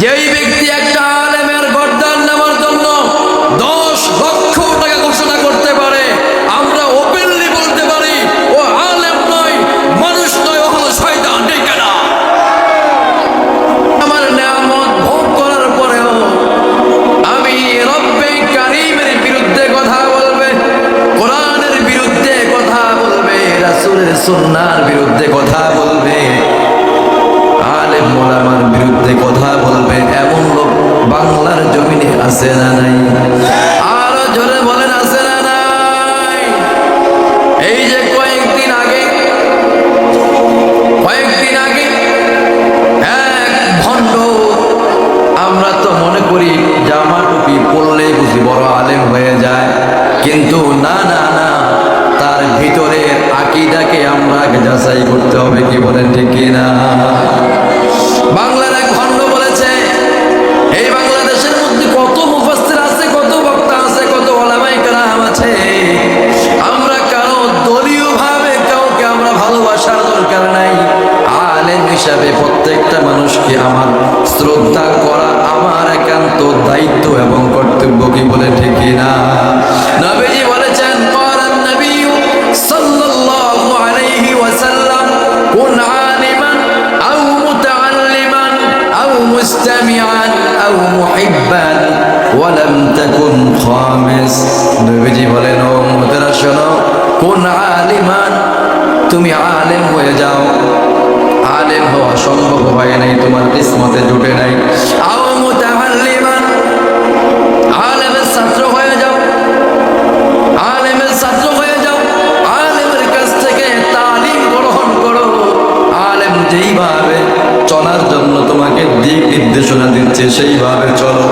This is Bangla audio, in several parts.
যেই ব্যক্তি একটা আলেমের গর্দান নেওয়ার জন্য 10 লক্ষ টাকা ঘোষণা করতে পারে, আমরা ওপেনলি বলতে পারি ও আলেম নয়, মানুষ নয়, ও হলো শয়তান। ঠিক না? আমার নিয়ামত ভোগ করার পরেও আমি রব্বে কারীমের বিরুদ্ধে কথা বলবে, কোরআনের বিরুদ্ধে কথা বলবে, রাসূলের সুন্নাহর বিরুদ্ধে কথা বলবে, আলেম ওলামার বিরুদ্ধে কথা বলবে, এমন লোক বাংলার জমিনে আছে না নাই? আরো জোরে বলেন, আছে না নাই? এই যে কয়েকদিন আগে এক ভণ্ড, আমরা তো মনে করি জামা টুপি পরলেই বুঝি বড় আলেম হয়ে যায়, কিন্তু না না না, তার ভিতরের আকীদাকে আমরা যাচাই করতে হবে। কি বলেন ঠিক কিনা? বাংলার এক ভণ্ড বলেছে, এই বাংলাদেশের মধ্যে কত মুফাসসির আছে, কত বক্তা আছে, কত উলামায়ে কেরাম আছে, আমরা কারো দলীয় ভাবে কাউকে আমরা ভালোবাসার দরকার নাই, আলেম হিসাবে প্রত্যেকটা মানুষকে আমার শ্রদ্ধা করা আমার একান্ত দায়িত্ব এবং কর্তব্য। কি বলে ঠিক কিনা? নবীজি বলেছেন, ক্বালান নবী সাল্লাল্লাহু আলাইহি ওয়াসাল্লাম, কুন আলিমান আও মুতাআল্লিমান আও মুস্তামিআন আও মুহিব্বান ওয়া লাম তাকুন খামিস। নবীজি বলেন, ও উম্মতেরা শোনো, কুন আলিমান, তুমি আলেম হয়ে যাও। আলেম হওয়া সম্ভব হয় নাই, তোমার কিসমতে জুটে নাই। আও মুতাআল্লিমান, আলেমের ছাত্র হয়ে যাও, আলেমের ছাত্র হয়ে যাও, আলেমের কাছ থেকে তালিম গ্রহণ করো। আলেম যেইভাবে চলার জন্য তোমাকে দিক নির্দেশনা দিচ্ছে সেইভাবে চলো,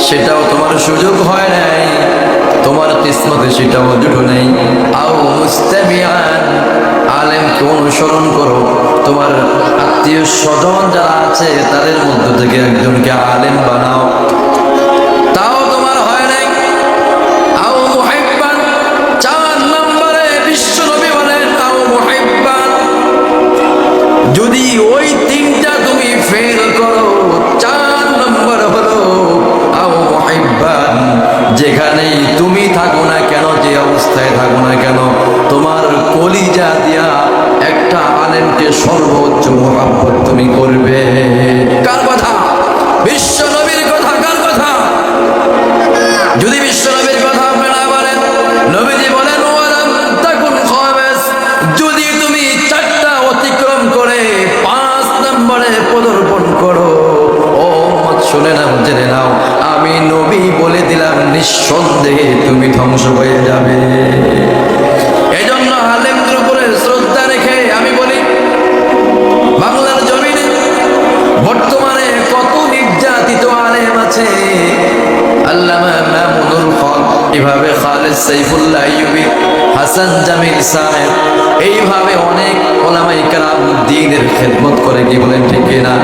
সেটাও তোমার সুযোগ হয় নাই, তোমার কিসমতে সেটাও জুটো নেই। আও মুস্তামিআন, আলেমকে অনুসরণ করো, তোমার আত্মীয় স্বজন যারা আছে তাদের মধ্য থেকে একজনকে আলেম বানাও, তাও তোমার হয় নাই। আও মুহিব্বান, 4 নম্বরে বিশ্ব নবী বলেন, আও মুহিব্বান, যদি ওই 3টা তুমি ফেল করো, 4 নম্বর হলো আও মুহিব্বান, যেখানেই তুমি থাকো না কেন, যে অবস্থায় থাকো না কেন, তোমার কলিজা দিয়া একটা আলেমকে সর্বোচ্চ মহব্বত তুমি করবে। কার কথা? বিশ্ব নবীর কথা। কার কথা? যদি বিশ্ব নবীর কথা আপনি না বলেন, নবীজি বলেন, ওয়ালাম তাকুন খামিস, যদি তুমি 4টা অতিক্রম করে 5 নম্বরে পদার্পণ করো, ও উম্মত শুনে নাও, জেনে নাও, আমি নবী বলে দিলাম, নিঃসন্দেহে তুমি ধ্বংস হয়ে যাবে। এই জন্য আলেমদের উপরে শ্রদ্ধা রেখে আমি বলি, বাংলার জমিনে বর্তমানে কত নির্যাতিত আলেম আছে। আল্লামা মামুনুল হক, এভাবে খালেদ সাইফুল্লাহ আইয়ুবী, হাসান জামিল সাহেব, এইভাবে অনেক উলামায়ে কেরাম দ্বীনের খেদমত করে। কি বলেন ঠিক কিনা?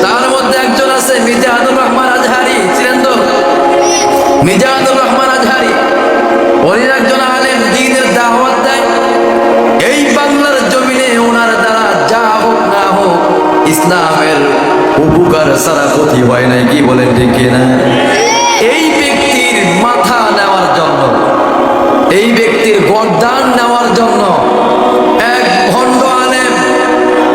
তার মধ্যে একজন আছে মিজানুর রহমান আজহারি, ছিলেন তো? মিজানুর রহমান আজহারি, উনি একজন আলেম, দ্বীনের দাওয়াত দেয়। এই বাংলার জমিনে ওনার দ্বারা যা হোক না হোক, ইসলামের উপকার ছাড়া ক্ষতি হয় নাই। কি বলেন ঠিক কিনা? এই ব্যক্তির মাথা নেওয়ার জন্য, এই ব্যক্তির গর্দান নেওয়ার জন্য এক ভণ্ড আলেম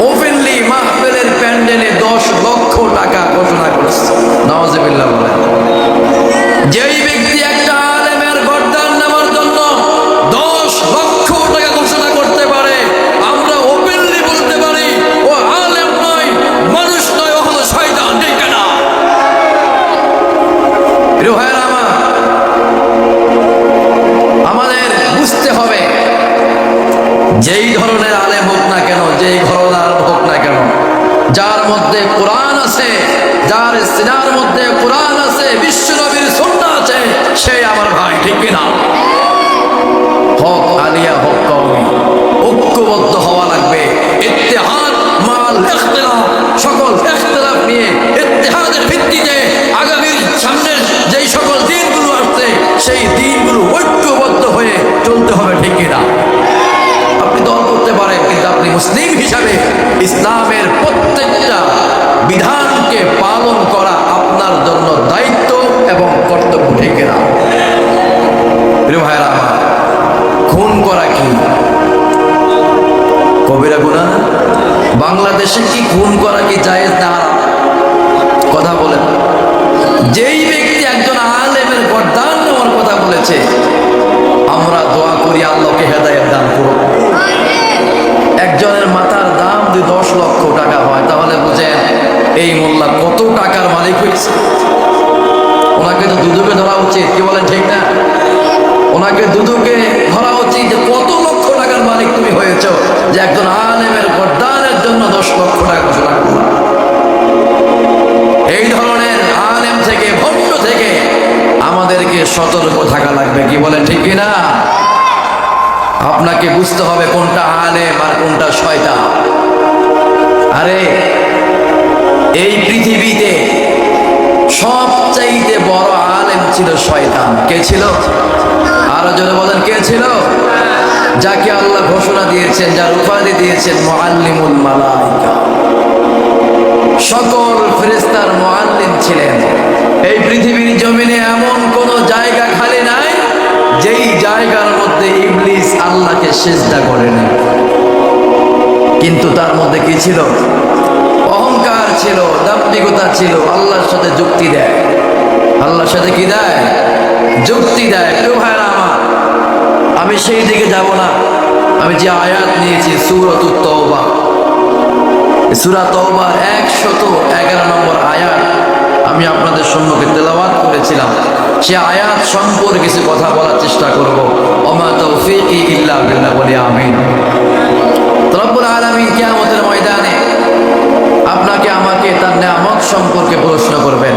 ওপেনলি মাহফিলের প্যান্ডেলে 10 লক্ষ টাকা ঘোষণা করছে। নাউজুবিল্লাহ বলেন। যেই ব্যক্তি একটা আলেমের গর্দান নেওয়ার জন্য 10 লক্ষ টাকা ঘোষণা করতে পারে, আমরা ওপেনলি বলতে পারি ও আলেম নয়, মানুষ নয়, ও হলো শয়তান। ঠিক না? আমাদের বুঝতে হবে, যেই ধরনের আলেম হোক না কেন, যেই ঘরদার হোক না কেন, যার মধ্যে কোরআন আছে, যার সিনার মধ্যে কোরআন আছে, বিশ্ব নবীর সুন্নাহ আছে, সেই আমার ভাই। ঠিক কিনা? হক আলিয়া, হক কওমি, ঐক্যবদ্ধ হওয়া লাগবে। ইত্তেহাদ মাল ইখতিলাফ, সকল ইখতিলাফ নিয়ে ইত্তেহাদের ভিত্তিতে আগামীর সামনের যেই সকল দিনগুলো আসছে, সেই দিনগুলো ঐক্যবদ্ধ হয়ে চলতে হবে। ঠিক কিনা? আপনি দল করতে পারেন, কিন্তু আপনি মুসলিম হিসাবে ইসলামের প্রত্যেকটা বিধানকে ঠিক না? প্রিয় ভাইরা আমার, খুন করা কি কবিরা গুনাহ? বাংলাদেশে কি খুন করা কি জায়েজ না হারাম? কথা বলেন। যেই ব্যক্তি একজন আলেমের গর্দান নেওয়ার কথা বলেছে, আমরা দোয়া করি আল্লাহকে হেদায়েত দান করুন। একজনের মাথার দাম যদি 10 লক্ষ টাকা হয়, তাহলে বুঝেন এই মোল্লা কত টাকার মালিক হয়েছে। ওনাকে তো দুদকে ধরা উচিত, কি বলেন ঠিক না? ওনাকে দুদকে ধরা উচিত যে কত লক্ষ টাকার মালিক তুমি হয়েছ, যে একজন আলেমের গর্দানের জন্য 10 লক্ষ টাকা ঘোষণা করলাম। এই ধরনের আলেম থেকে, ভণ্ড থেকে আমাদেরকে সতর্ক থাকা লাগবে, কি বলেন ঠিক কিনা? আপনাকে বুঝতে হবে কোনটা আলেম আর কোনটা শয়তান। আরে এই পৃথিবীতে সবচাইতে বড় আলেম ছিল শয়তান। কে ছিল? আরো জোরে বলেন, কে ছিল? যাকে আল্লাহ ঘোষণা দিয়েছেন, যার উপাধি দিয়েছেন মুআল্লিমুল মালাইকা। সকল ফেরেশতার মুআল্লিম ছিলেন। এই পৃথিবীর জমিনে এমন কোন জায়গা খালি নাই যেই জায়গার মধ্যে ইবলিস আল্লাহকে সিজদা করেনি। কিন্তু তার মধ্যে কি ছিল? অহংকার ছিল, দাম্ভিকতা ছিল, আল্লাহর সাথে যুক্তি দেয়। আল্লাহর সাথে কি দেয়? যুক্তি দেয়। প্রিয় ভাইরা আমার, আমি সেই দিকে যাব না। আমি যে আয়াত নিয়েছি সূরাতুত তাওবা, সূরা তাওবার 111 নম্বর আয়াত আমি আপনাদের সম্মুখে তেলাওয়াত করেছিলাম। সে আয়াত সম্পর্কে কিছু কথা বলার চেষ্টা করব। ওমা তাওফীকি ইল্লা বিল্লাহ, বলি আমিন। রব্বুল আলামিন কিয়ামতের ময়দানে আপনাকে আমাকে তার নিয়ামত সম্পর্কে প্রশ্ন করবেন।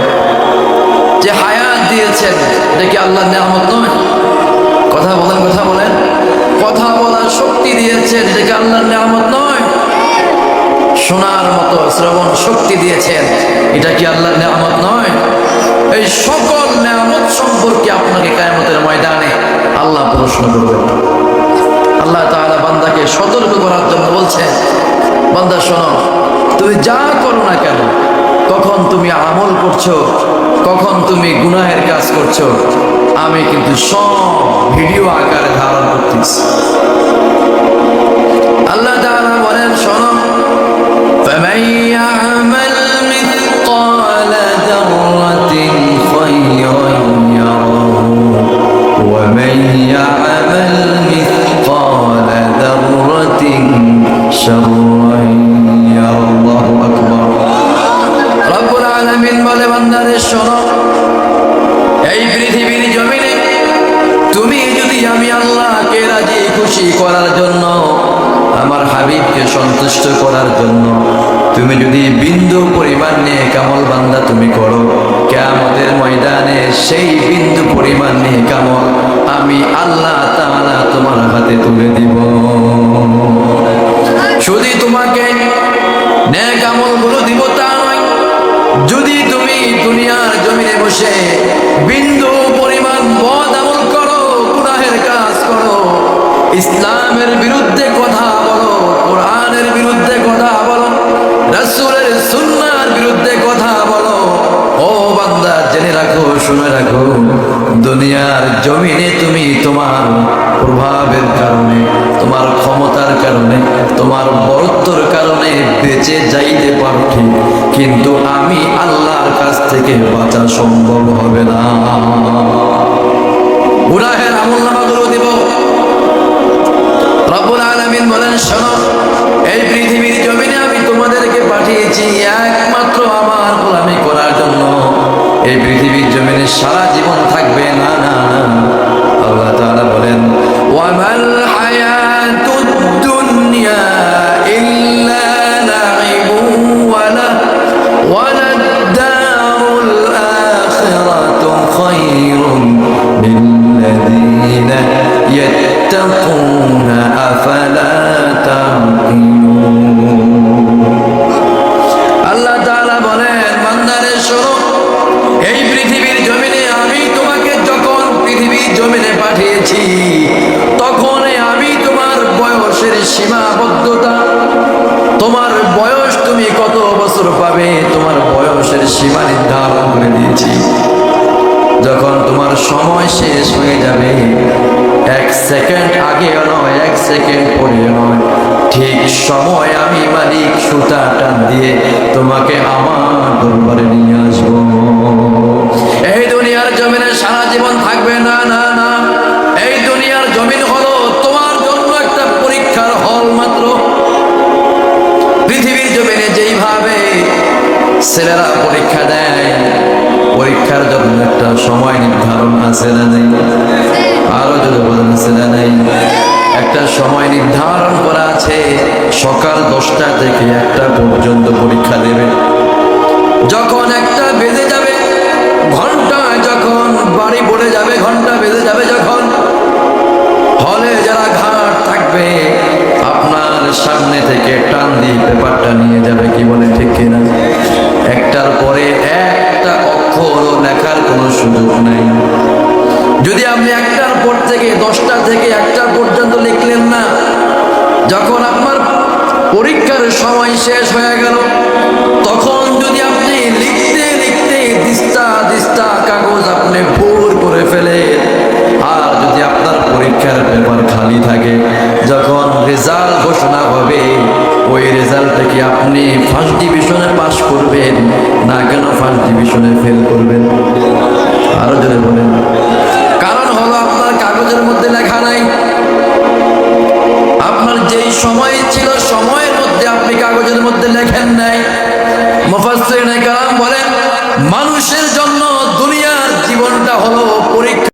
যে হায়াত দিয়েছেন, এটা কি আল্লাহর নিয়ামত নয়? কথা বলেন, কথা বলেন। কথা বলার শক্তি দিয়েছেন, এটা কি আল্লাহর নিয়ামত নয়? শোনার মতো শ্রবণ শক্তি দিয়েছেন, এটা কি আল্লাহর নিয়ামত নয়? এই সকল নিয়ামত সম্পর্কে আপনাকে কিয়ামতের ময়দানে আল্লাহ প্রশ্ন করবেন। আল্লাহ তাআলা বান্দাকে সতর্ক করার জন্য বলছেন, বান্দা শোনো, তুমি যা করো না কেন, কখন তুমি আমল করছো, কখন তুমি গুনাহের কাজ করছো, আমি কিন্তু সব ভিডিও আকারে ধারণ করতেছি। আল্লাহ তাআলা বলেন, শোনো, فمن يعمل مثقال ذرة خيرا يره ومن يعمل مثقال ذرة شرا يره। الله أكبر। রব্বুল আলামিন বলে, বান্দারে শোনো, এই পৃথিবীর জমিনে তুমি যদি আমি আল্লাহকে রাজি খুশি করার জন্য, আমার হাবিবকে সন্তুষ্ট করার জন্য তুমি যদি বিন্দু পরিমাণ নিয়ে কামল বান্দা তুমি করো, কিয়ামতের ময়দানে সেই বিন্দু পরিমাণ নিয়ে কামল আমি আল্লাহ তাআলা তোমার হাতে তুলে দিব। শুধু তোমাকে নেক আমলগুলো দিব তা নয়, যদি তুমি দুনিয়ার জমিনে বসে বিন্দু পরিমাণ বদ আমল করো, গুনাহের কাজ করো, ইসলামের বিরুদ্ধে কথা বলো, কোরআনের বিরুদ্ধে কথা বলো, রাসূলের সুন্নাহর বিরুদ্ধে কথা বলো, ও বান্দা জেনে রাখো, শুনে রাখো, দুনিয়ার জমিনে তুমি তোমার প্রভাবের কারণে, তোমার ক্ষমতার কারণে, তোমার বরত্বর কারণে বেঁচে যাইতে পারো ঠিক, কিন্তু আমি আল্লাহর কাছ থেকে বাঁচা সম্ভব হবে না। গুনাহের আমলনামাগুলো দিব। রব্বুল আলামিন বলেন, শোনো, এই পৃথিবীর জমিনে আমি তোমাদেরকে পাঠিয়েছি একমাত্র আমার গোলামি করার জন্য। এই পৃথিবীর জমিনে সারা জীবন থাকবে না, না, না। আল্লাহ তাআলা বলেন, ওয়ামাল হায়াতুদ দুনিয়া ইল্লা লাইবুন ওয়া লাদ-দারুল আখিরাতু খায়রুন লিল্লাযীনা ইয়াত্তাকুনা আফালা তা'কিলুন। আল্লাহ তাআলা বলেন, বান্দারে শোনো, এই পৃথিবীর জমিনে আমি তোমাকে যখন পৃথিবীর জমিনে পাঠিয়েছি, তখন আমি তোমার বয়সের সীমাবদ্ধতা, তোমার বয়স তুমি কত বছর পাবে, তোমার বয়সের সীমা নির্ধারণ করে দিয়েছি। যখন তোমার সময় শেষ হয়ে যাবে, 1 সেকেন্ড আগেও নয়, 1 সেকেন্ড পরেও নয়, ঠিক সময় আমি মালিক সুতা টান দিয়ে তোমাকে আমার দরবারে নিয়ে আসবো। এই দুনিয়ার জমিনে সারা জীবন থাকবে না, না না। এই দুনিয়ার জমিন হলো তোমার জন্য একটা পরীক্ষার হল মাত্র। পৃথিবীর জমিনে যেইভাবে ছেলেরা পরীক্ষা দেয়, পরীক্ষার জন্য একটা সময় নির্ধারণ আছে না নেই? আরো যদি বলেন আছে না নেই? একটা সময় নির্ধারণ করা আছে, সকাল 10টা থেকে 1টা পর্যন্ত পরীক্ষা দেবে। যখন 1টা বেজে যাবে, ঘন্টা যখন বাড়ি পড়ে যাবে, ঘন্টা বেজে যাবে, যখন হলে যারা ঘাট থাকবে আপনার সামনে থেকে টান দিয়ে পেপারটা নিয়ে যাবে। কি বলে ঠিক কিনা? 1টার পরে একটা অক্ষরও লেখার কোনো সুযোগ নাই। যদি আপনি 1টার পর থেকে 10টা থেকে 1টা পর্যন্ত লিখলেন না, যখন আপনার পরীক্ষার সময় শেষ হয়ে গেল, তখন যদি আপনি লিখতে লিখতে দিস্তা দিস্তা কাগজ আপনি ভুল করে ফেলেন, আর যদি আপনার পরীক্ষার পেপার খালি থাকে, যখন রেজাল্ট ঘোষণা হবে, ওই রেজাল্ট থেকে আপনি ফার্স্ট ডিভিশনে পাস করবেন না কেন ফার্স্ট ডিভিশনে ফেল করবেন? আরো যদি বলেন, কারণ হলো আপনার কাগজের মধ্যে লেখা নাই।